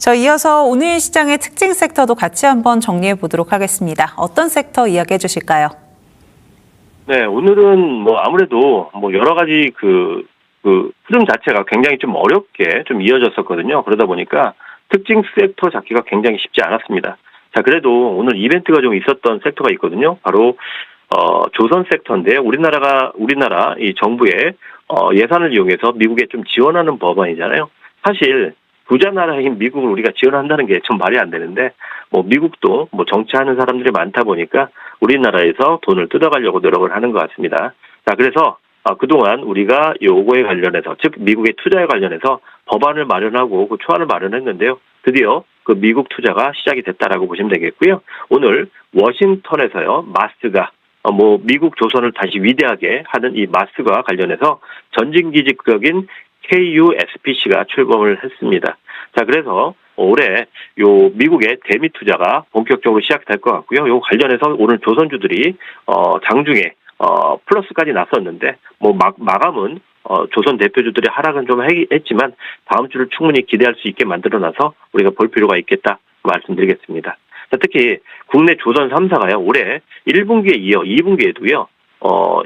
저 이어서 오늘 시장의 특징 섹터도 같이 한번 정리해 보도록 하겠습니다. 어떤 섹터 이야기해 주실까요? 네, 오늘은 아무래도 여러 가지 그 흐름 자체가 굉장히 좀 어렵게 좀 이어졌었거든요. 그러다 보니까 특징 섹터 잡기가 굉장히 쉽지 않았습니다. 자, 그래도 오늘 이벤트가 좀 있었던 섹터가 있거든요. 바로 조선 섹터인데요. 우리나라 이 정부의 예산을 이용해서 미국에 좀 지원하는 법안이잖아요. 사실 부자 나라인 미국을 우리가 지원한다는 게 좀 말이 안 되는데, 미국도 정치하는 사람들이 많다 보니까 우리나라에서 돈을 뜯어가려고 노력을 하는 것 같습니다. 자, 그래서 그동안 우리가 요거에 관련해서, 즉 미국의 투자에 관련해서 법안을 마련하고 그 초안을 마련했는데요. 드디어 그 미국 투자가 시작이 됐다라고 보시면 되겠고요. 오늘 워싱턴에서요, 마스크가 미국 조선을 다시 위대하게 하는 이 마스크와 관련해서 전진기지격인 KUSPC가 출범을 했습니다. 자, 그래서 올해 요 미국의 대미 투자가 본격적으로 시작될 것 같고요. 요 관련해서 오늘 조선주들이 장중에 플러스까지 났었는데 마감은 조선 대표주들의 하락은 좀 했지만 다음 주를 충분히 기대할 수 있게 만들어놔서 우리가 볼 필요가 있겠다 말씀드리겠습니다. 자, 특히 국내 조선 3사가요 올해 1분기에 이어 2분기에도요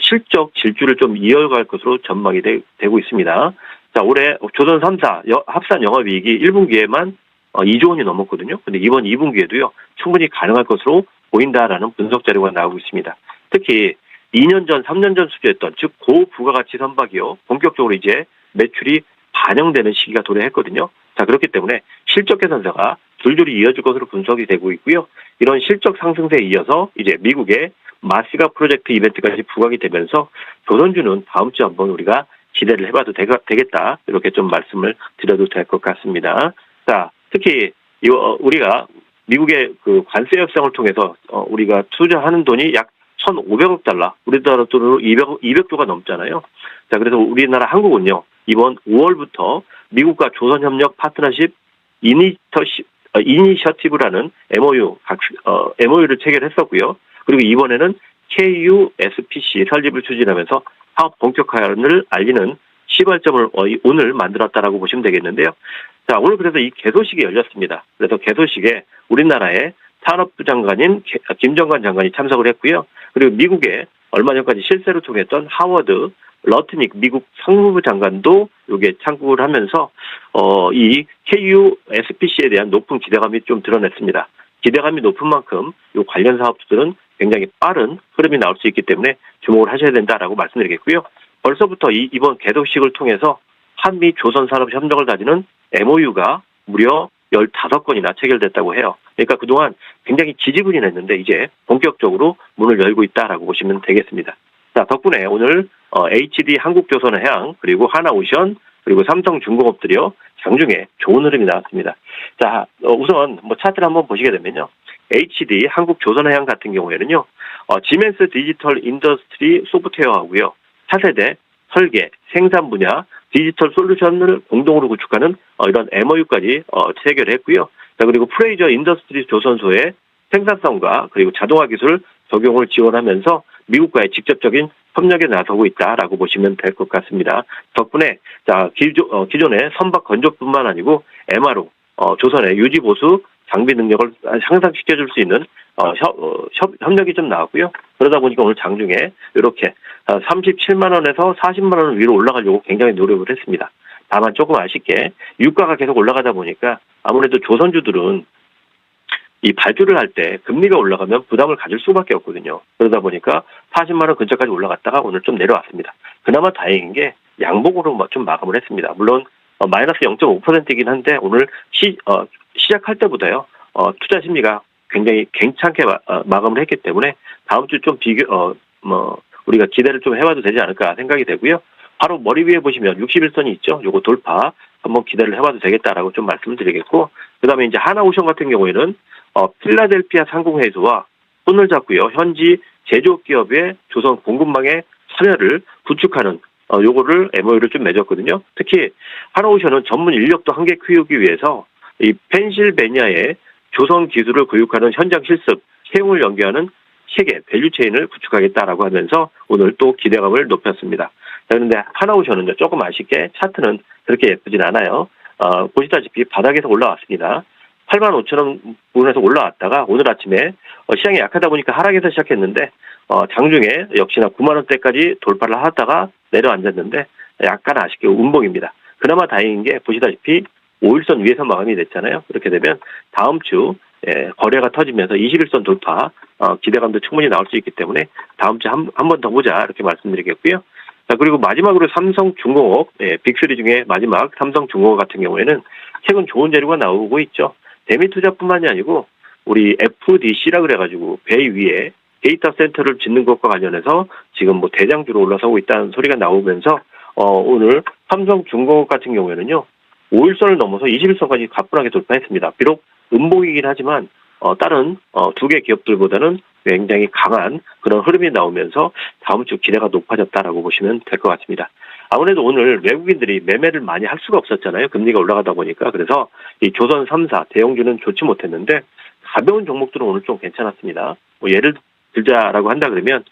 실적 질주를 좀 이어갈 것으로 전망이 되고 있습니다. 자, 올해 조선 3사 합산 영업이익이 1분기에만 2조 원이 넘었거든요. 근데 이번 2분기에도요 충분히 가능할 것으로 보인다라는 분석 자료가 나오고 있습니다. 특히 2년 전, 3년 전 수주했던, 즉 고부가가치 선박이요 본격적으로 이제 매출이 반영되는 시기가 도래했거든요. 자, 그렇기 때문에 실적 개선세가 줄줄이 이어질 것으로 분석이 되고 있고요. 이런 실적 상승세에 이어서 이제 미국의 마시가 프로젝트 이벤트까지 부각이 되면서 조선주는 다음 주 한번 우리가 기대를 해봐도 되겠다, 이렇게 좀 말씀을 드려도 될 것 같습니다. 자, 특히 우리가 미국의 그 관세 협상을 통해서 우리가 투자하는 돈이 약 1,500억 달러, 우리나라 돈으로 200조가 넘잖아요. 자, 그래서 우리나라 한국은요 이번 5월부터 미국과 조선협력 파트너십 이니셔티브라는 MOU를 체결했었고요. 그리고 이번에는 KUSPC 설립을 추진하면서 사업 본격화를 알리는 시발점을 오늘 만들었다라고 보시면 되겠는데요. 자, 오늘 그래서 이 개소식이 열렸습니다. 그래서 개소식에 우리나라의 산업부 장관인 김정관 장관이 참석을 했고요. 그리고 미국에 얼마 전까지 실세를 통했던 하워드 러트닉 미국 상무부 장관도 여기에 참석을 하면서 이 KUSPC에 대한 높은 기대감이 좀 드러냈습니다. 기대감이 높은 만큼 이 관련 사업들은 굉장히 빠른 흐름이 나올 수 있기 때문에 주목을 하셔야 된다라고 말씀드리겠고요. 벌써부터 이번 개소식을 통해서 한미 조선산업협력을 다지는 MOU가 무려 15건이나 체결됐다고 해요. 그러니까 그동안 굉장히 지지부진했는데 이제 본격적으로 문을 열고 있다라고 보시면 되겠습니다. 자, 덕분에 오늘 HD 한국조선해양, 그리고 하나오션, 그리고 삼성중공업들이요 장중에 좋은 흐름이 나왔습니다. 자, 우선 차트를 한번 보시게 되면요, HD 한국조선해양 같은 경우에는요 지멘스 디지털 인더스트리 소프트웨어하고요 4세대 설계, 생산 분야, 디지털 솔루션을 공동으로 구축하는 이런 MOU까지 체결했고요. 자, 그리고 프레이저 인더스트리 조선소의 생산성과 그리고 자동화 기술 적용을 지원하면서 미국과의 직접적인 협력에 나서고 있다라고 보시면 될 것 같습니다. 덕분에 자 기존의 선박 건조뿐만 아니고 MRO, 조선의 유지 보수 장비 능력을 향상시켜줄 수 있는 협력이 좀 나왔고요. 그러다 보니까 오늘 장중에 이렇게 37만 원에서 40만 원 위로 올라가려고 굉장히 노력을 했습니다. 다만 조금 아쉽게 유가가 계속 올라가다 보니까 아무래도 조선주들은 이 발주를 할 때 금리가 올라가면 부담을 가질 수밖에 없거든요. 그러다 보니까 40만 원 근처까지 올라갔다가 오늘 좀 내려왔습니다. 그나마 다행인 게 양봉으로 좀 마감을 했습니다. 물론 마이너스 0.5%이긴 한데 오늘 시작할 때보다요 투자 심리가 굉장히 괜찮게 마감을 했기 때문에 다음 주 좀 우리가 기대를 좀 해봐도 되지 않을까 생각이 되고요. 바로 머리 위에 보시면 61선이 있죠. 요거 돌파 한번 기대를 해봐도 되겠다라고 좀 말씀을 드리겠고, 그다음에 이제 하나오션 같은 경우에는 필라델피아 상공회의소와 손을 잡고요 현지 제조기업의 조선 공급망의 참여를 구축하는 요거를 MOU를 좀 맺었거든요. 특히 하나오션은 전문 인력도 한계 키우기 위해서 이 펜실베니아의 조선 기술을 교육하는 현장 실습, 채용을 연계하는 세계 밸류체인을 구축하겠다라고 하면서 오늘 또 기대감을 높였습니다. 자, 그런데 하나오션은요 조금 아쉽게 차트는 그렇게 예쁘진 않아요. 보시다시피 바닥에서 올라왔습니다. 85,000원 부근에서 올라왔다가 오늘 아침에 시장이 약하다 보니까 하락해서 시작했는데 장중에 역시나 9만 원대까지 돌파를 하다가 내려앉았는데 약간 아쉽게 운봉입니다. 그나마 다행인 게 보시다시피 5일선 위에서 마감이 됐잖아요. 그렇게 되면 다음 주 거래가 터지면서 21선 돌파 기대감도 충분히 나올 수 있기 때문에 다음 주에 한 번 더 보자 이렇게 말씀드리겠고요. 자, 그리고 마지막으로 삼성중공업 빅3 중에 마지막 삼성중공업 같은 경우에는 최근 좋은 재료가 나오고 있죠. 대미투자뿐만이 아니고 우리 FDC라 그래가지고 배 위에 데이터 센터를 짓는 것과 관련해서 지금 뭐 대장주로 올라서고 있다는 소리가 나오면서 오늘 삼성중공업 같은 경우에는요 5일선을 넘어서 21선까지 가뿐하게 돌파했습니다. 비록 음봉이긴 하지만 다른 두 개 기업들보다는 굉장히 강한 그런 흐름이 나오면서 다음 주 기대가 높아졌다라고 보시면 될 것 같습니다. 아무래도 오늘 외국인들이 매매를 많이 할 수가 없었잖아요. 금리가 올라가다 보니까. 그래서 이 조선 3사 대형주는 좋지 못했는데 가벼운 종목들은 오늘 좀 괜찮았습니다. 뭐 예를 들자라고 한다 그러면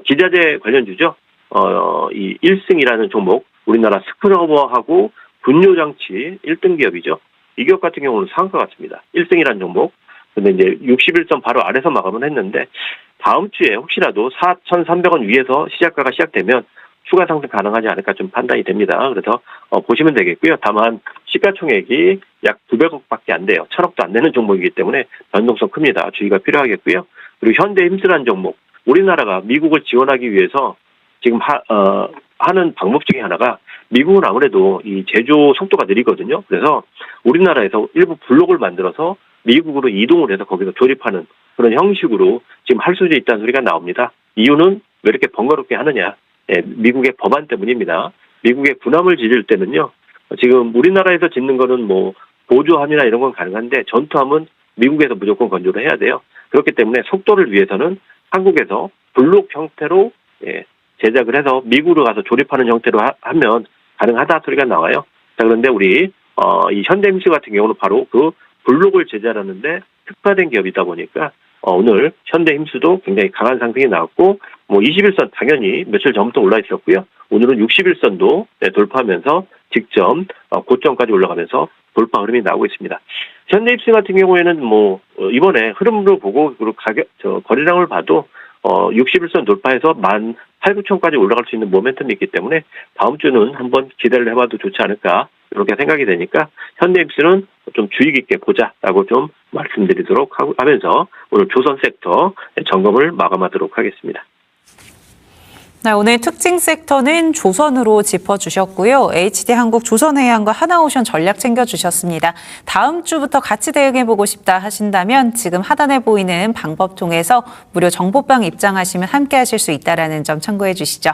기자재 관련주죠. 이 1승이라는 종목 우리나라 스크러버하고 분뇨장치 1등 기업이죠. 이 기업 같은 경우는 상한가 같습니다. 1승이라는 종목. 근데 이제 61선 바로 아래서 마감을 했는데 다음 주에 혹시라도 4,300원 위에서 시작가가 시작되면 추가 상승 가능하지 않을까 좀 판단이 됩니다. 그래서 보시면 되겠고요. 다만 시가총액이 약 900억밖에 안 돼요. 1,000억도 안 되는 종목이기 때문에 변동성 큽니다. 주의가 필요하겠고요. 그리고 현대힘스라는 종목 우리나라가 미국을 지원하기 위해서 지금 하는 방법 중에 하나가 미국은 아무래도 이 제조 속도가 느리거든요. 그래서 우리나라에서 일부 블록을 만들어서 미국으로 이동을 해서 거기서 조립하는 그런 형식으로 지금 할 수도 있다는 소리가 나옵니다. 이유는 왜 이렇게 번거롭게 하느냐. 미국의 법안 때문입니다. 미국의 군함을 지을 때는요. 지금 우리나라에서 짓는 거는 뭐 보조함이나 이런 건 가능한데 전투함은 미국에서 무조건 건조를 해야 돼요. 그렇기 때문에 속도를 위해서는 한국에서 블록 형태로 제작을 해서 미국으로 가서 조립하는 형태로 하면 가능하다 소리가 나와요. 자, 그런데 우리 이 현대힘스 같은 경우는 바로 그 블록을 제작하는데 특화된 기업이다 보니까 오늘 현대힘스도 굉장히 강한 상승이 나왔고 뭐 21선 당연히 며칠 전부터 올라 있었고요. 오늘은 61선도 돌파하면서 직전 고점까지 올라가면서 돌파 흐름이 나오고 있습니다. 현대입스 같은 경우에는 뭐 이번에 흐름으로 보고 그리고 거래량을 봐도 61선 돌파해서 18,000까지 올라갈 수 있는 모멘텀이 있기 때문에 다음 주는 한번 기대를 해봐도 좋지 않을까 이렇게 생각이 되니까 현대입스는 좀 주의 깊게 보자라고 좀 말씀드리도록 하면서 오늘 조선 섹터 점검을 마감하도록 하겠습니다. 네, 오늘 특징 섹터는 조선으로 짚어주셨고요. HD한국, 조선해양과 하나오션 전략 챙겨주셨습니다. 다음 주부터 같이 대응해보고 싶다 하신다면 지금 하단에 보이는 방법 통해서 무료 정보방 입장하시면 함께 하실 수 있다는 점 참고해 주시죠.